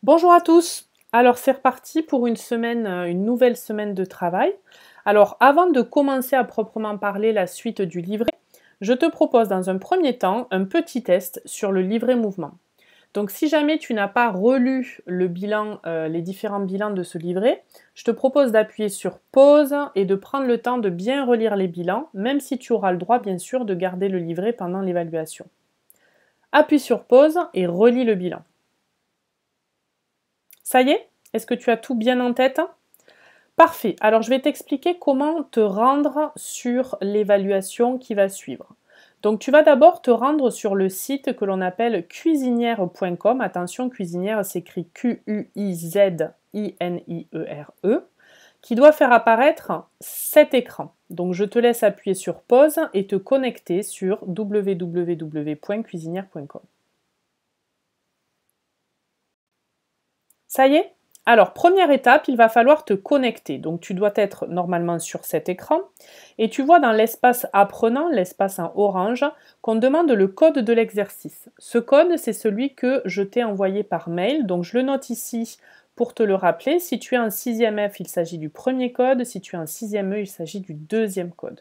Bonjour à tous. Alors c'est reparti pour une semaine, une nouvelle semaine de travail. Alors avant de commencer à proprement parler la suite du livret, je te propose dans un premier temps un petit test sur le livret mouvement. Donc si jamais tu n'as pas relu le bilan, les différents bilans de ce livret, je te propose d'appuyer sur pause et de prendre le temps de bien relire les bilans, même si tu auras le droit bien sûr de garder le livret pendant l'évaluation. Appuie sur pause et relis le bilan. Ça y est? Est-ce que tu as tout bien en tête? Parfait. Alors, je vais t'expliquer comment te rendre sur l'évaluation qui va suivre. Donc, tu vas d'abord te rendre sur le site que l'on appelle cuisinière.com. Attention, cuisinière s'écrit Q-U-I-Z-I-N-I-E-R-E, qui doit faire apparaître cet écran. Donc, je te laisse appuyer sur pause et te connecter sur www.cuisinière.com. Ça y est? Alors, première étape, il va falloir te connecter. Donc, tu dois être normalement sur cet écran et tu vois dans l'espace apprenant, l'espace en orange, qu'on demande le code de l'exercice. Ce code, c'est celui que je t'ai envoyé par mail. Donc, je le note ici pour te le rappeler. Si tu es en 6e F, il s'agit du premier code. Si tu es en 6e E, il s'agit du deuxième code.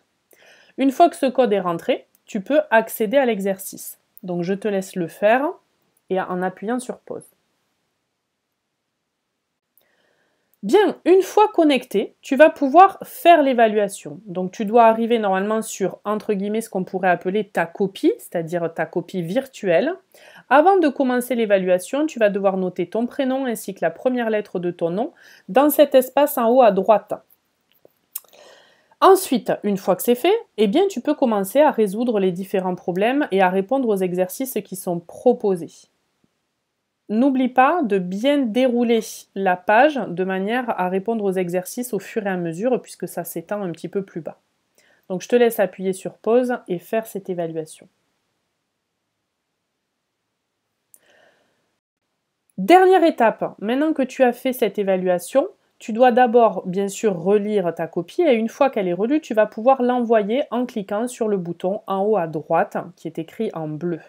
Une fois que ce code est rentré, tu peux accéder à l'exercice. Donc, je te laisse le faire et en appuyant sur pause. Bien, une fois connecté, tu vas pouvoir faire l'évaluation. Donc tu dois arriver normalement sur, entre guillemets, ce qu'on pourrait appeler ta copie, c'est-à-dire ta copie virtuelle. Avant de commencer l'évaluation, tu vas devoir noter ton prénom ainsi que la première lettre de ton nom dans cet espace en haut à droite. Ensuite, une fois que c'est fait, eh bien, tu peux commencer à résoudre les différents problèmes et à répondre aux exercices qui sont proposés. N'oublie pas de bien dérouler la page de manière à répondre aux exercices au fur et à mesure puisque ça s'étend un petit peu plus bas. Donc je te laisse appuyer sur pause et faire cette évaluation. Dernière étape, maintenant que tu as fait cette évaluation, tu dois d'abord bien sûr relire ta copie et une fois qu'elle est relue, tu vas pouvoir l'envoyer en cliquant sur le bouton en haut à droite qui est écrit en bleu.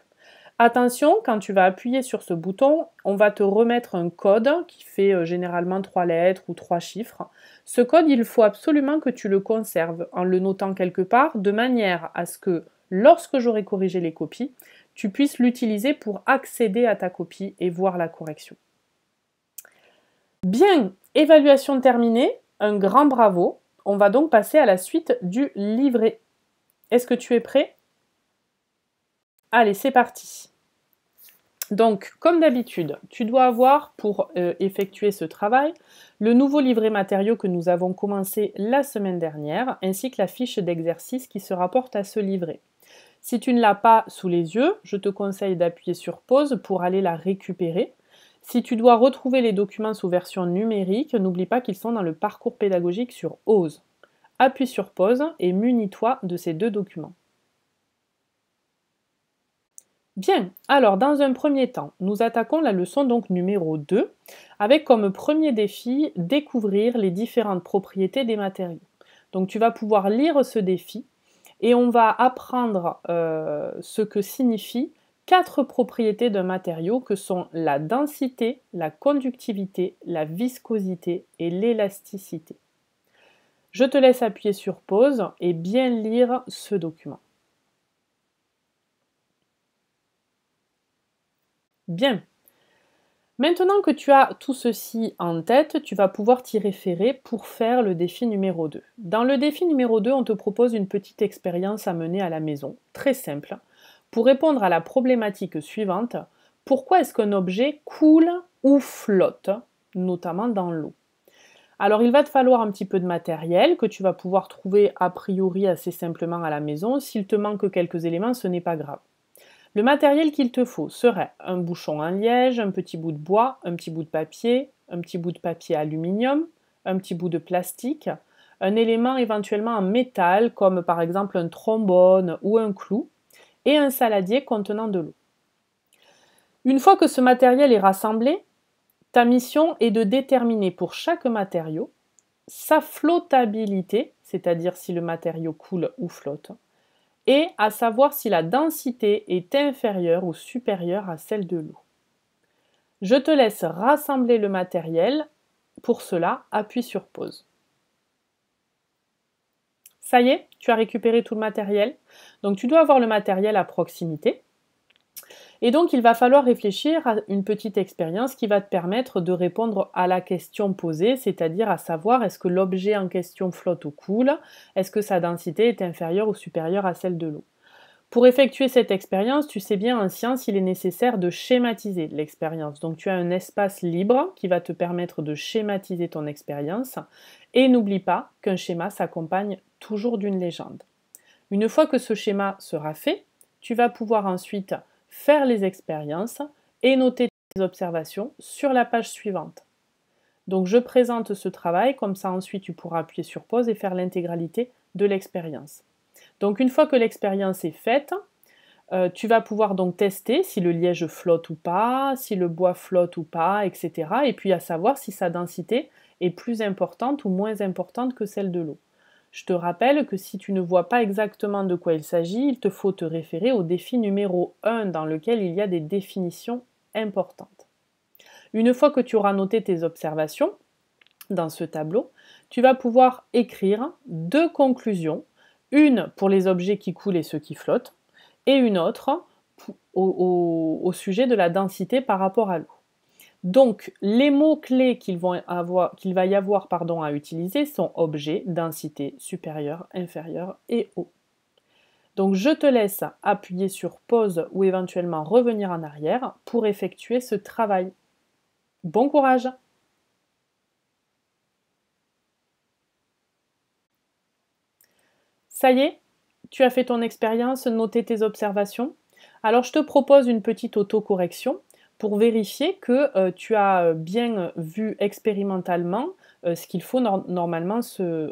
Attention, quand tu vas appuyer sur ce bouton, on va te remettre un code qui fait généralement 3 lettres ou 3 chiffres. Ce code, il faut absolument que tu le conserves en le notant quelque part, de manière à ce que lorsque j'aurai corrigé les copies, tu puisses l'utiliser pour accéder à ta copie et voir la correction. Bien, évaluation terminée, un grand bravo. On va donc passer à la suite du livret. Est-ce que tu es prêt? Allez, c'est parti. Donc, comme d'habitude, tu dois avoir, pour effectuer ce travail, le nouveau livret matériaux que nous avons commencé la semaine dernière, ainsi que la fiche d'exercice qui se rapporte à ce livret. Si tu ne l'as pas sous les yeux, je te conseille d'appuyer sur pause pour aller la récupérer. Si tu dois retrouver les documents sous version numérique, n'oublie pas qu'ils sont dans le parcours pédagogique sur OSE. Appuie sur pause et munis-toi de ces deux documents. Bien, alors dans un premier temps, nous attaquons la leçon donc numéro 2 avec comme premier défi découvrir les différentes propriétés des matériaux. Donc tu vas pouvoir lire ce défi et on va apprendre ce que signifient 4 propriétés d'un matériau que sont la densité, la conductivité, la viscosité et l'élasticité. Je te laisse appuyer sur pause et bien lire ce document. Bien. Maintenant que tu as tout ceci en tête, tu vas pouvoir t'y référer pour faire le défi numéro 2. Dans le défi numéro 2, on te propose une petite expérience à mener à la maison, très simple, pour répondre à la problématique suivante. Pourquoi est-ce qu'un objet coule ou flotte, notamment dans l'eau? Alors il va te falloir un petit peu de matériel que tu vas pouvoir trouver a priori assez simplement à la maison. S'il te manque quelques éléments, ce n'est pas grave. Le matériel qu'il te faut serait un bouchon en liège, un petit bout de bois, un petit bout de papier, un petit bout de papier aluminium, un petit bout de plastique, un élément éventuellement en métal comme par exemple un trombone ou un clou et un saladier contenant de l'eau. Une fois que ce matériel est rassemblé, ta mission est de déterminer pour chaque matériau sa flottabilité, c'est-à-dire si le matériau coule ou flotte, et à savoir si la densité est inférieure ou supérieure à celle de l'eau. Je te laisse rassembler le matériel. Pour cela, appuie sur pause. Ça y est, tu as récupéré tout le matériel. Donc tu dois avoir le matériel à proximité. Et donc il va falloir réfléchir à une petite expérience qui va te permettre de répondre à la question posée, c'est-à-dire à savoir est-ce que l'objet en question flotte ou coule, est-ce que sa densité est inférieure ou supérieure à celle de l'eau. Pour effectuer cette expérience, tu sais bien en science, il est nécessaire de schématiser l'expérience. Donc tu as un espace libre qui va te permettre de schématiser ton expérience. Et n'oublie pas qu'un schéma s'accompagne toujours d'une légende. Une fois que ce schéma sera fait, tu vas pouvoir ensuite faire les expériences et noter tes observations sur la page suivante. Donc je présente ce travail, comme ça ensuite tu pourras appuyer sur pause et faire l'intégralité de l'expérience. Donc une fois que l'expérience est faite, tu vas pouvoir donc tester si le liège flotte ou pas, si le bois flotte ou pas, etc. Et puis à savoir si sa densité est plus importante ou moins importante que celle de l'eau. Je te rappelle que si tu ne vois pas exactement de quoi il s'agit, il te faut te référer au défi numéro 1 dans lequel il y a des définitions importantes. Une fois que tu auras noté tes observations dans ce tableau, tu vas pouvoir écrire 2 conclusions, une pour les objets qui coulent et ceux qui flottent, et une autre au sujet de la densité par rapport à l'eau. Donc, les mots-clés qu'il va y avoir à utiliser sont objet, densité, supérieure, inférieure et eau. Donc, je te laisse appuyer sur pause ou éventuellement revenir en arrière pour effectuer ce travail. Bon courage! Ça y est, tu as fait ton expérience, noté tes observations. Alors, je te propose une petite autocorrection pour vérifier que tu as bien vu expérimentalement ce qu'il faut normalement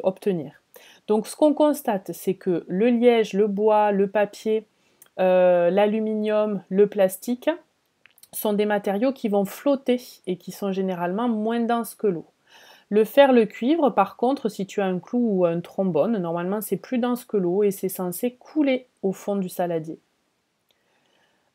obtenir. Donc ce qu'on constate, c'est que le liège, le bois, le papier, l'aluminium, le plastique sont des matériaux qui vont flotter et qui sont généralement moins denses que l'eau. Le fer, le cuivre, par contre, si tu as un clou ou un trombone, normalement c'est plus dense que l'eau et c'est censé couler au fond du saladier.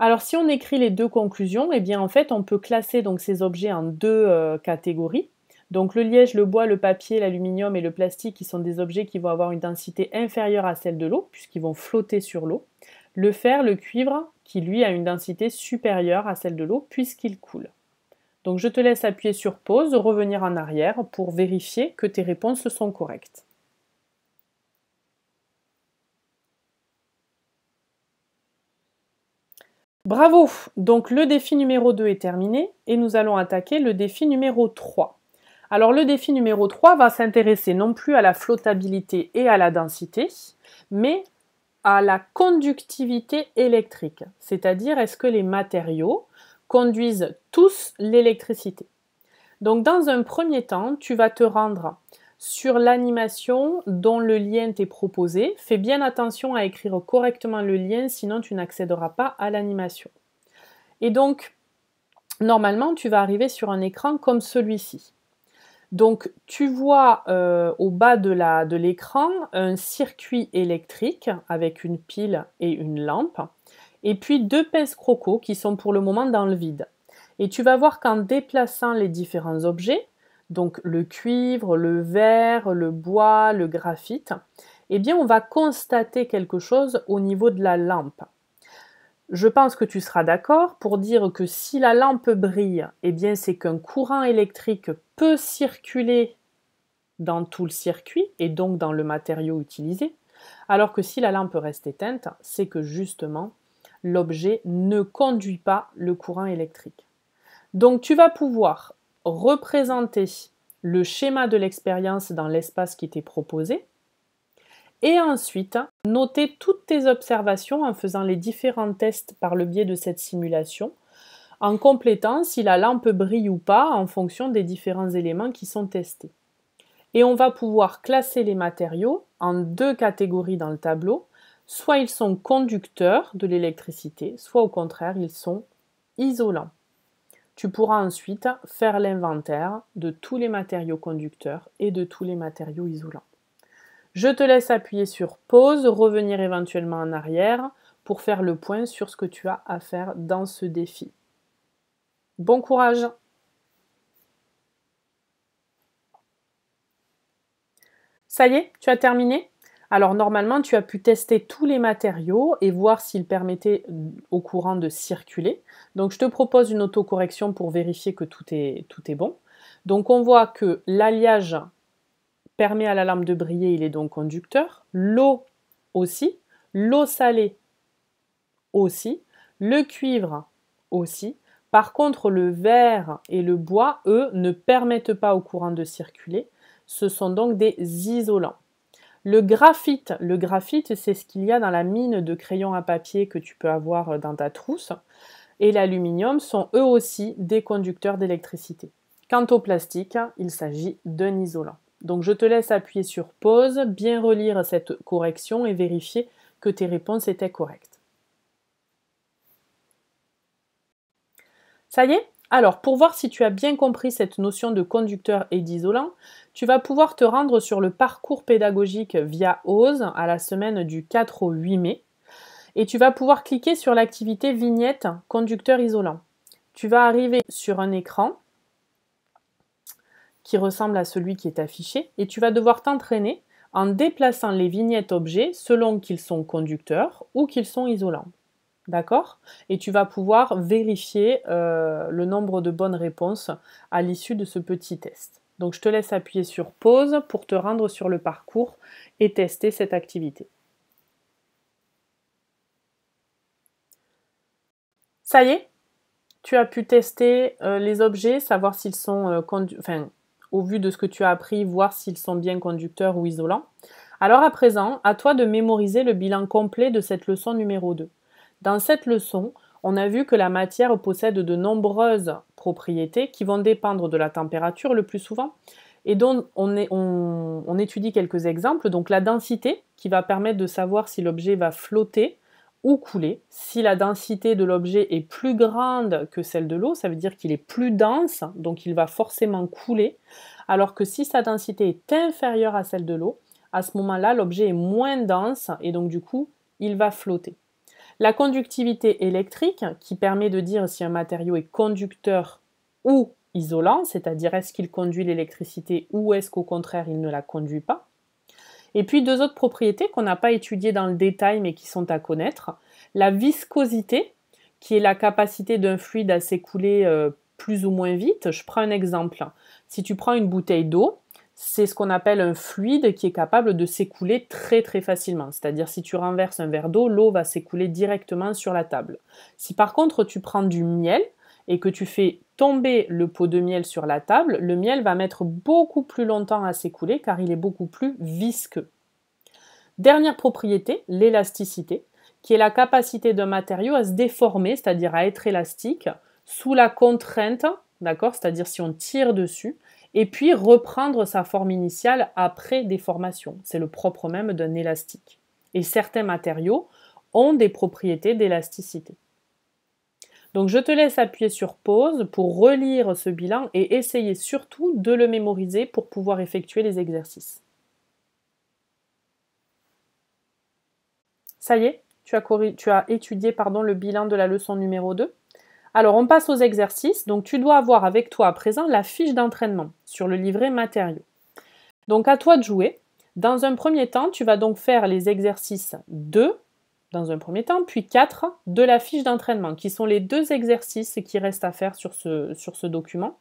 Alors si on écrit les 2 conclusions, eh bien en fait on peut classer donc ces objets en 2 catégories. Donc le liège, le bois, le papier, l'aluminium et le plastique qui sont des objets qui vont avoir une densité inférieure à celle de l'eau puisqu'ils vont flotter sur l'eau. Le fer, le cuivre qui lui a une densité supérieure à celle de l'eau puisqu'il coule. Donc je te laisse appuyer sur pause, revenir en arrière pour vérifier que tes réponses sont correctes. Bravo! Donc le défi numéro 2 est terminé et nous allons attaquer le défi numéro 3. Alors le défi numéro 3 va s'intéresser non plus à la flottabilité et à la densité, mais à la conductivité électrique, c'est-à-dire est-ce que les matériaux conduisent tous l'électricité. Donc dans un premier temps, tu vas te rendre sur l'animation dont le lien t'est proposé. Fais bien attention à écrire correctement le lien, sinon tu n'accéderas pas à l'animation. Et donc, normalement, tu vas arriver sur un écran comme celui-ci. Donc, tu vois au bas de l'écran un circuit électrique avec une pile et une lampe, et puis 2 pinces croco qui sont pour le moment dans le vide. Et tu vas voir qu'en déplaçant les différents objets, donc le cuivre, le verre, le bois, le graphite, eh bien on va constater quelque chose au niveau de la lampe. Je pense que tu seras d'accord pour dire que si la lampe brille, eh bien c'est qu'un courant électrique peut circuler dans tout le circuit et donc dans le matériau utilisé, alors que si la lampe reste éteinte, c'est que justement l'objet ne conduit pas le courant électrique. Donc tu vas pouvoir représenter le schéma de l'expérience dans l'espace qui t'est proposé et ensuite noter toutes tes observations en faisant les différents tests par le biais de cette simulation, en complétant si la lampe brille ou pas en fonction des différents éléments qui sont testés. Et on va pouvoir classer les matériaux en 2 catégories dans le tableau, soit ils sont conducteurs de l'électricité, soit au contraire ils sont isolants. Tu pourras ensuite faire l'inventaire de tous les matériaux conducteurs et de tous les matériaux isolants. Je te laisse appuyer sur pause, revenir éventuellement en arrière pour faire le point sur ce que tu as à faire dans ce défi. Bon courage! Ça y est, tu as terminé? Alors normalement, tu as pu tester tous les matériaux et voir s'ils permettaient au courant de circuler. Donc je te propose une autocorrection pour vérifier que tout est bon. Donc on voit que l'alliage permet à la lampe de briller, il est donc conducteur. L'eau aussi. L'eau salée aussi. Le cuivre aussi. Par contre, le verre et le bois, eux, ne permettent pas au courant de circuler. Ce sont donc des isolants. Le graphite, c'est ce qu'il y a dans la mine de crayons à papier que tu peux avoir dans ta trousse. Et l'aluminium sont eux aussi des conducteurs d'électricité. Quant au plastique, il s'agit d'un isolant. Donc je te laisse appuyer sur pause, bien relire cette correction et vérifier que tes réponses étaient correctes. Ça y est? Alors, pour voir si tu as bien compris cette notion de conducteur et d'isolant, tu vas pouvoir te rendre sur le parcours pédagogique via OSE à la semaine du 4 au 8 mai et tu vas pouvoir cliquer sur l'activité vignette conducteur isolant. Tu vas arriver sur un écran qui ressemble à celui qui est affiché et tu vas devoir t'entraîner en déplaçant les vignettes objets selon qu'ils sont conducteurs ou qu'ils sont isolants. D'accord? Et tu vas pouvoir vérifier le nombre de bonnes réponses à l'issue de ce petit test. Donc je te laisse appuyer sur pause pour te rendre sur le parcours et tester cette activité. Ça y est, tu as pu tester les objets, savoir s'ils sont au vu de ce que tu as appris, voir s'ils sont bien conducteurs ou isolants. Alors à présent, à toi de mémoriser le bilan complet de cette leçon numéro 2. Dans cette leçon, on a vu que la matière possède de nombreuses propriétés qui vont dépendre de la température le plus souvent et dont on étudie quelques exemples. Donc la densité qui va permettre de savoir si l'objet va flotter ou couler. Si la densité de l'objet est plus grande que celle de l'eau, ça veut dire qu'il est plus dense, donc il va forcément couler, alors que si sa densité est inférieure à celle de l'eau, à ce moment-là, l'objet est moins dense et donc du coup, il va flotter. La conductivité électrique, qui permet de dire si un matériau est conducteur ou isolant, c'est-à-dire est-ce qu'il conduit l'électricité ou est-ce qu'au contraire il ne la conduit pas. Et puis deux autres propriétés qu'on n'a pas étudiées dans le détail mais qui sont à connaître. La viscosité, qui est la capacité d'un fluide à s'écouler plus ou moins vite. Je prends un exemple. Si tu prends une bouteille d'eau, c'est ce qu'on appelle un fluide qui est capable de s'écouler très très facilement. C'est-à-dire si tu renverses un verre d'eau, l'eau va s'écouler directement sur la table. Si par contre tu prends du miel et que tu fais tomber le pot de miel sur la table, le miel va mettre beaucoup plus longtemps à s'écouler car il est beaucoup plus visqueux. Dernière propriété, l'élasticité, qui est la capacité d'un matériau à se déformer, c'est-à-dire à être élastique, sous la contrainte, d'accord, c'est-à-dire si on tire dessus, et puis reprendre sa forme initiale après déformation. C'est le propre même d'un élastique. Et certains matériaux ont des propriétés d'élasticité. Donc je te laisse appuyer sur pause pour relire ce bilan et essayer surtout de le mémoriser pour pouvoir effectuer les exercices. Ça y est, tu as étudié le bilan de la leçon numéro 2. Alors on passe aux exercices. Donc tu dois avoir avec toi à présent la fiche d'entraînement sur le livret matériaux. Donc à toi de jouer. Dans un premier temps, tu vas donc faire les exercices 2 dans un premier temps, puis 4 de la fiche d'entraînement, qui sont les deux exercices qui restent à faire sur ce document.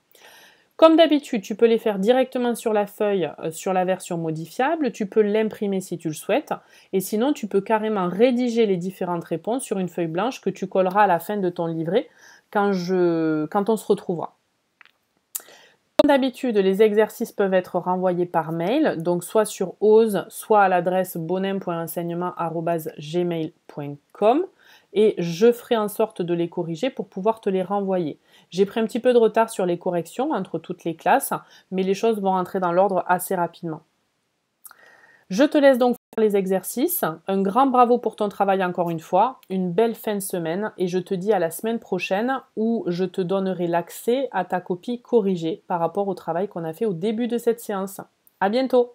Comme d'habitude, tu peux les faire directement sur la feuille, sur la version modifiable, tu peux l'imprimer si tu le souhaites, et sinon tu peux carrément rédiger les différentes réponses sur une feuille blanche que tu colleras à la fin de ton livret quand on se retrouvera. Comme d'habitude, les exercices peuvent être renvoyés par mail, donc soit sur OSE, soit à l'adresse bonin.enseignement@gmail.com et je ferai en sorte de les corriger pour pouvoir te les renvoyer. J'ai pris un petit peu de retard sur les corrections entre toutes les classes, mais les choses vont rentrer dans l'ordre assez rapidement. Je te laisse donc faire les exercices. Un grand bravo pour ton travail encore une fois, une belle fin de semaine et je te dis à la semaine prochaine où je te donnerai l'accès à ta copie corrigée par rapport au travail qu'on a fait au début de cette séance. À bientôt!